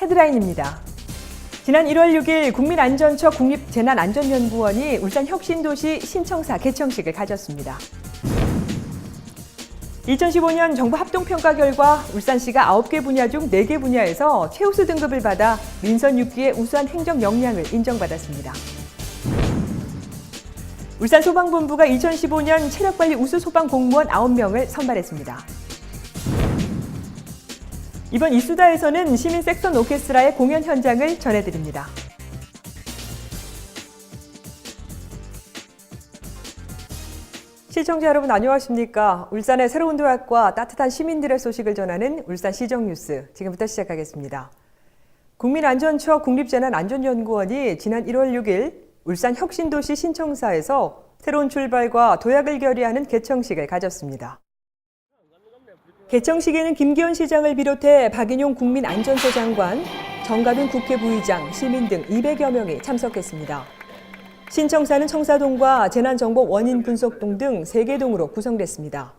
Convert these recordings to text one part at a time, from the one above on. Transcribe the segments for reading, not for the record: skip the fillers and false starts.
헤드라인입니다. 지난 1월 6일 국민안전처 국립재난안전연구원이 울산 혁신도시 신청사 개청식을 가졌습니다. 2015년 정부 합동평가 결과 울산시가 9개 분야 중 4개 분야에서 최우수 등급을 받아 민선 6기의 우수한 행정 역량을 인정받았습니다. 울산소방본부가 2015년 체력관리 우수 소방 공무원 9명을 선발했습니다. 이번 이수다에서는 시민 섹션 오케스트라의 공연 현장을 전해드립니다. 시청자 여러분 안녕하십니까? 울산의 새로운 도약과 따뜻한 시민들의 소식을 전하는 울산시정뉴스 지금부터 시작하겠습니다. 국민안전처 국립재난안전연구원이 지난 1월 6일 울산 혁신도시 신청사에서 새로운 출발과 도약을 결의하는 개청식을 가졌습니다. 개청식에는 김기현 시장을 비롯해 박인용 국민안전처 장관, 정가빈 국회 부의장, 시민 등 200여 명이 참석했습니다. 신청사는 청사동과 재난정보 원인 분석동 등 3개 동으로 구성됐습니다.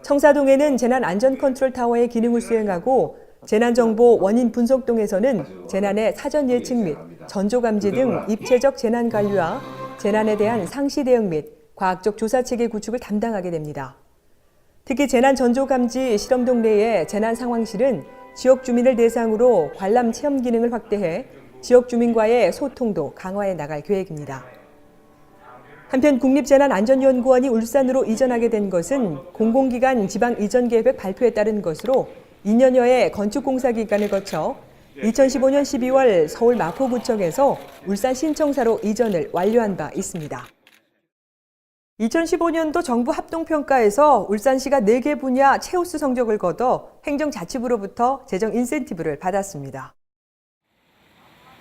청사동에는 재난안전컨트롤타워의 기능을 수행하고 재난정보 원인 분석동에서는 재난의 사전 예측 및 전조감지 등 입체적 재난관리와 재난에 대한 상시 대응 및 과학적 조사체계 구축을 담당하게 됩니다. 특히 재난전조감지 실험동 내의 재난상황실은 지역 주민을 대상으로 관람 체험 기능을 확대해 지역 주민과의 소통도 강화해 나갈 계획입니다. 한편 국립재난안전연구원이 울산으로 이전하게 된 것은 공공기관 지방 이전 계획 발표에 따른 것으로 2년여의 건축공사 기간을 거쳐 2015년 12월 서울 마포구청에서 울산 신청사로 이전을 완료한 바 있습니다. 2015년도 정부 합동평가에서 울산시가 4개 분야 최우수 성적을 거둬 행정자치부로부터 재정 인센티브를 받았습니다.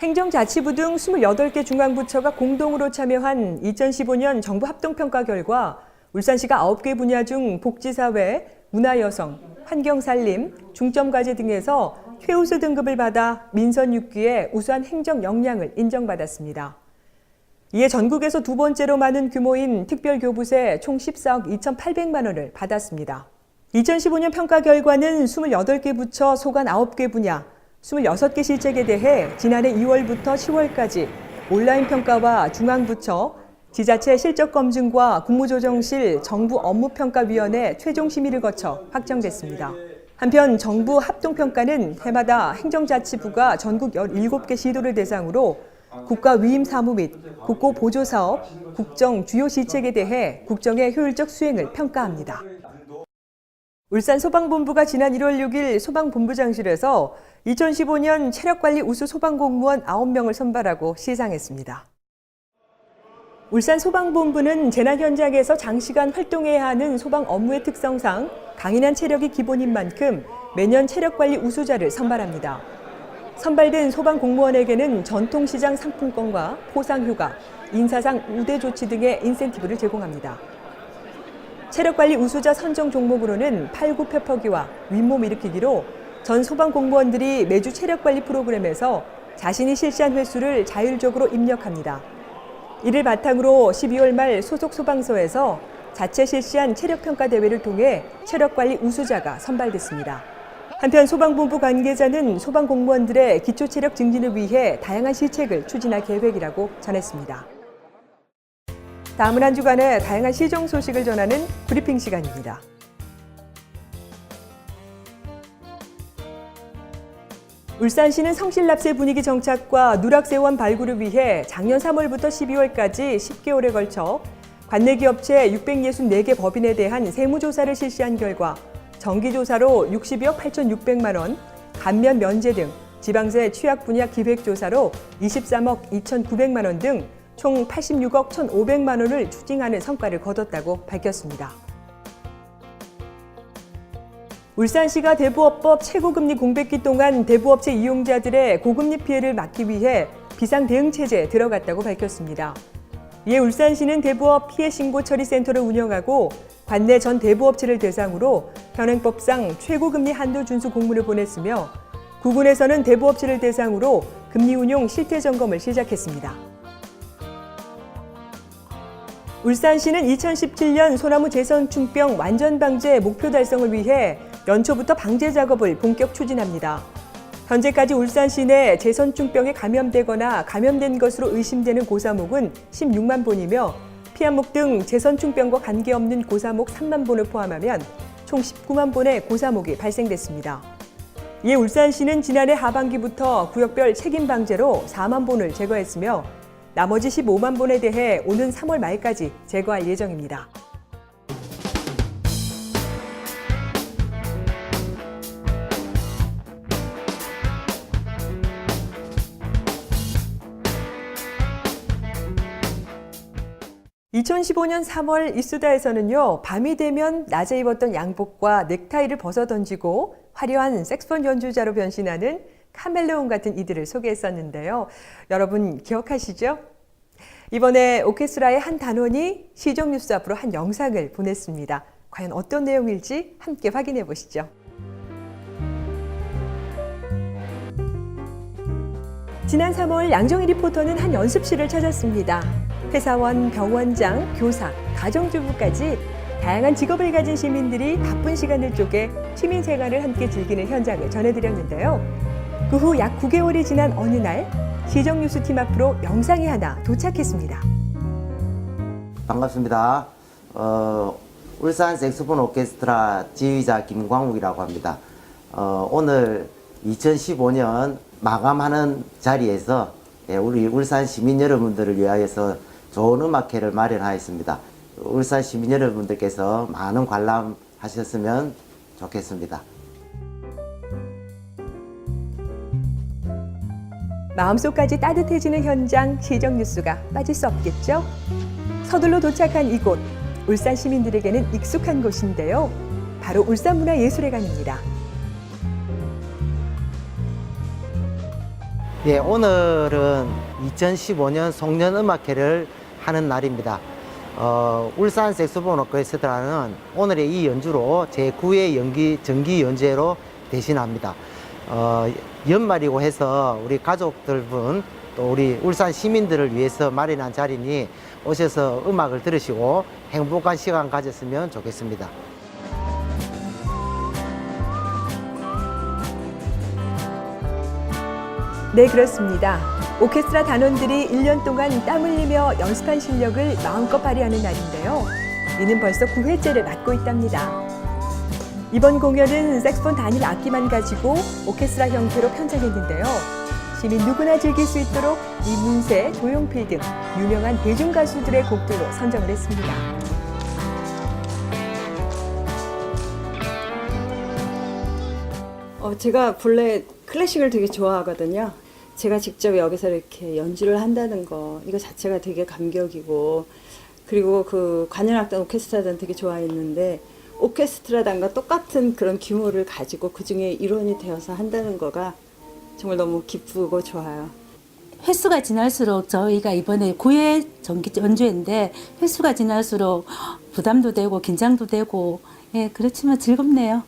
행정자치부 등 28개 중앙부처가 공동으로 참여한 2015년 정부 합동평가 결과 울산시가 9개 분야 중 복지사회, 문화여성, 환경산림, 중점과제 등에서 최우수 등급을 받아 민선 6기의 우수한 행정 역량을 인정받았습니다. 이에 전국에서 두 번째로 많은 규모인 특별교부세 총 14억 2,800만 원을 받았습니다. 2015년 평가 결과는 28개 부처 소관 9개 분야, 26개 실책에 대해 지난해 2월부터 10월까지 온라인 평가와 중앙부처, 지자체 실적검증과 국무조정실 정부업무평가위원회 최종 심의를 거쳐 확정됐습니다. 한편 정부 합동평가는 해마다 행정자치부가 전국 17개 시도를 대상으로 국가 위임 사무 및 국고 보조 사업, 국정 주요 시책에 대해 국정의 효율적 수행을 평가합니다. 울산 소방본부가 지난 1월 6일 소방본부장실에서 2015년 체력관리 우수 소방공무원 9명을 선발하고 시상했습니다. 울산 소방본부는 재난 현장에서 장시간 활동해야 하는 소방 업무의 특성상 강인한 체력이 기본인 만큼 매년 체력관리 우수자를 선발합니다. 선발된 소방 공무원에게는 전통시장 상품권과 포상휴가, 인사상 우대 조치 등의 인센티브를 제공합니다. 체력관리 우수자 선정 종목으로는 팔굽혀펴기와 윗몸 일으키기로 전 소방 공무원들이 매주 체력관리 프로그램에서 자신이 실시한 횟수를 자율적으로 입력합니다. 이를 바탕으로 12월 말 소속 소방서에서 자체 실시한 체력평가 대회를 통해 체력관리 우수자가 선발됐습니다. 한편 소방본부 관계자는 소방 공무원들의 기초체력 증진을 위해 다양한 시책을 추진할 계획이라고 전했습니다. 다음은 한 주간의 다양한 시정 소식을 전하는 브리핑 시간입니다. 울산시는 성실납세 분위기 정착과 누락세원 발굴을 위해 작년 3월부터 12월까지 10개월에 걸쳐 관내기업체 664개 법인에 대한 세무조사를 실시한 결과 정기조사로 62억 8,600만 원, 감면 면제 등 지방세 취약 분야 기획조사로 23억 2,900만 원 등 총 86억 1,500만 원을 추징하는 성과를 거뒀다고 밝혔습니다. 울산시가 대부업법 최고금리 공백기 동안 대부업체 이용자들의 고금리 피해를 막기 위해 비상대응체제에 들어갔다고 밝혔습니다. 이에 울산시는 대부업 피해신고처리센터를 운영하고 관내 전 대부업체를 대상으로 현행법상 최고금리 한도 준수 공문을 보냈으며 구군에서는 대부업체를 대상으로 금리 운용 실태 점검을 시작했습니다. 울산시는 2017년 소나무 재선충병 완전 방제 목표 달성을 위해 연초부터 방제 작업을 본격 추진합니다. 현재까지 울산 시내 제선충병에 감염되거나 감염된 것으로 의심되는 고사목은 16만 본이며 피한목 등 제선충병과 관계없는 고사목 3만 본을 포함하면 총 19만 본의 고사목이 발생됐습니다. 이에 울산시는 지난해 하반기부터 구역별 책임 방제로 4만 본을 제거했으며 나머지 15만 본에 대해 오는 3월 말까지 제거할 예정입니다. (2015년 3월) 이수다에서는요, 밤이 되면 낮에 입었던 양복과 넥타이를 벗어 던지고 화려한 색소폰 연주자로 변신하는 카멜레온 같은 이들을 소개했었는데요. 여러분 기억하시죠? 이번에 오케스트라의 한 단원이 시정뉴스 앞으로 한 영상을 보냈습니다. 과연 어떤 내용일지 함께 확인해 보시죠. 지난 3월 양정희 리포터는 한 연습실을 찾았습니다. 회사원, 병원장, 교사, 가정주부까지 다양한 직업을 가진 시민들이 바쁜 시간을 쪼개 시민생활을 함께 즐기는 현장을 전해드렸는데요. 그 후 약 9개월이 지난 어느 날 시정뉴스 팀 앞으로 영상이 하나 도착했습니다. 반갑습니다. 울산 색소폰 오케스트라 지휘자 김광욱이라고 합니다. 오늘 2015년 마감하는 자리에서 우리 울산 시민 여러분들을 위하여서 좋은 음악회를 마련하였습니다. 울산 시민 여러분들께서 많은 관람하셨으면 좋겠습니다. 마음속까지 따뜻해지는 현장 시정뉴스가 빠질 수 없겠죠? 서둘러 도착한 이곳, 울산 시민들에게는 익숙한 곳인데요. 바로 울산문화예술회관입니다. 예, 오늘은 2015년 송년음악회를 하는 날입니다. 울산 색소폰 오케스트라는 오늘의 이 연주로 제9회 정기 연주회로 대신합니다. 연말이고 해서 우리 가족들분 또 우리 울산 시민들을 위해서 마련한 자리니 오셔서 음악을 들으시고 행복한 시간 가졌으면 좋겠습니다. 네, 그렇습니다. 오케스트라 단원들이 1년 동안 땀 흘리며 연습한 실력을 마음껏 발휘하는 날인데요. 이는 벌써 9회째를 맡고 있답니다. 이번 공연은 색소폰 단일 악기만 가지고 오케스트라 형태로 편성했는데요. 시민 누구나 즐길 수 있도록 이문세, 조용필 등 유명한 대중가수들의 곡들로 선정을 했습니다. 제가 본래 클래식을 되게 좋아하거든요. 제가 직접 여기서 이렇게 연주를 한다는 거, 이거 자체가 되게 감격이고, 그리고 그 관현악단 오케스트라단 되게 좋아했는데, 오케스트라단과 똑같은 그런 규모를 가지고 그 중에 일원이 되어서 한다는 거가 정말 너무 기쁘고 좋아요. 횟수가 지날수록 저희가 이번에 9회 정기 연주회인데 횟수가 지날수록 부담도 되고 긴장도 되고, 예, 그렇지만 즐겁네요.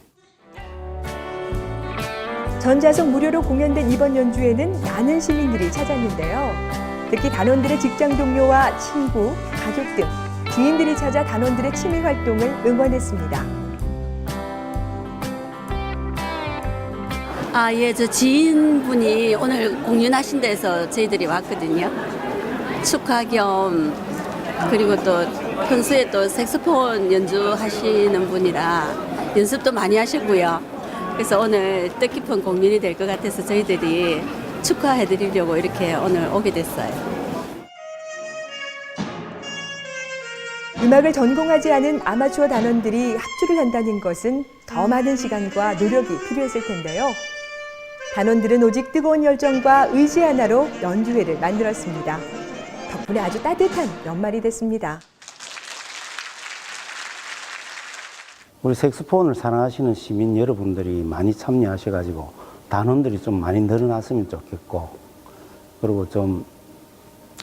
전좌석 무료로 공연된 이번 연주회는 많은 시민들이 찾았는데요. 특히 단원들의 직장 동료와 친구, 가족 등 지인들이 찾아 단원들의 취미 활동을 응원했습니다. 예, 저 지인분이 오늘 공연하신 데서 저희들이 왔거든요. 축하 겸, 그리고 또 평소에 또 색소폰 연주하시는 분이라 연습도 많이 하시고요. 그래서 오늘 뜻깊은 공연이 될 것 같아서 저희들이 축하해 드리려고 이렇게 오늘 오게 됐어요. 음악을 전공하지 않은 아마추어 단원들이 합주를 한다는 것은 더 많은 시간과 노력이 필요했을 텐데요. 단원들은 오직 뜨거운 열정과 의지 하나로 연주회를 만들었습니다. 덕분에 아주 따뜻한 연말이 됐습니다. 우리 색소폰을 사랑하시는 시민 여러분들이 많이 참여하셔가지고 단원들이 좀 많이 늘어났으면 좋겠고, 그리고 좀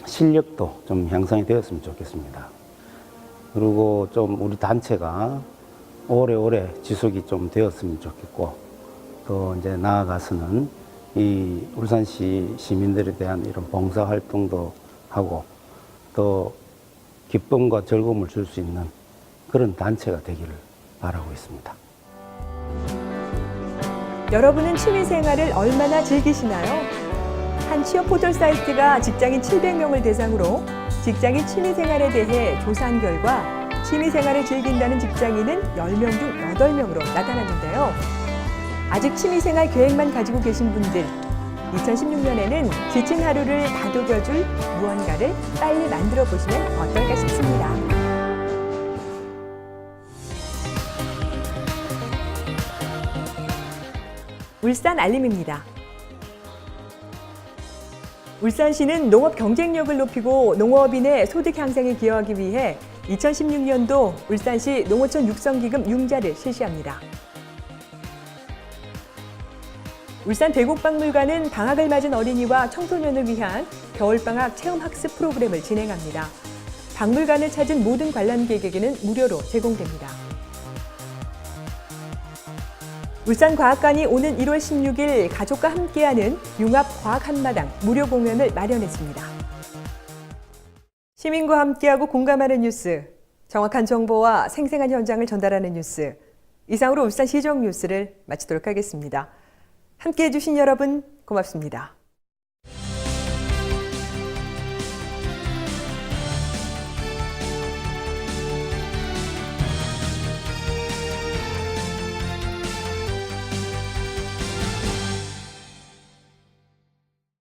실력도 좀 향상이 되었으면 좋겠습니다. 그리고 좀 우리 단체가 오래오래 지속이 좀 되었으면 좋겠고, 또 이제 나아가서는 이 울산시 시민들에 대한 이런 봉사 활동도 하고 또 기쁨과 즐거움을 줄 수 있는 그런 단체가 되기를 바라고 있습니다. 여러분은 취미생활을 얼마나 즐기시나요? 한 취업 포털 사이트가 직장인 700명을 대상으로 직장인 취미생활에 대해 조사한 결과 취미생활을 즐긴다는 직장인은 10명 중 8명으로 나타났는데요. 아직 취미생활 계획만 가지고 계신 분들, 2016년에는 지친 하루를 다독여줄 무언가를 빨리 만들어 보시면 어떨까 싶습니다. 울산 알림입니다. 울산시는 농업 경쟁력을 높이고 농업인의 소득 향상에 기여하기 위해 2016년도 울산시 농어촌 육성기금 융자를 실시합니다. 울산 대곡박물관은 방학을 맞은 어린이와 청소년을 위한 겨울방학 체험학습 프로그램을 진행합니다. 박물관을 찾은 모든 관람객에게는 무료로 제공됩니다. 울산과학관이 오는 1월 16일 가족과 함께하는 융합과학 한마당 무료 공연을 마련했습니다. 시민과 함께하고 공감하는 뉴스, 정확한 정보와 생생한 현장을 전달하는 뉴스. 이상으로 울산시정 뉴스를 마치도록 하겠습니다. 함께해 주신 여러분 고맙습니다.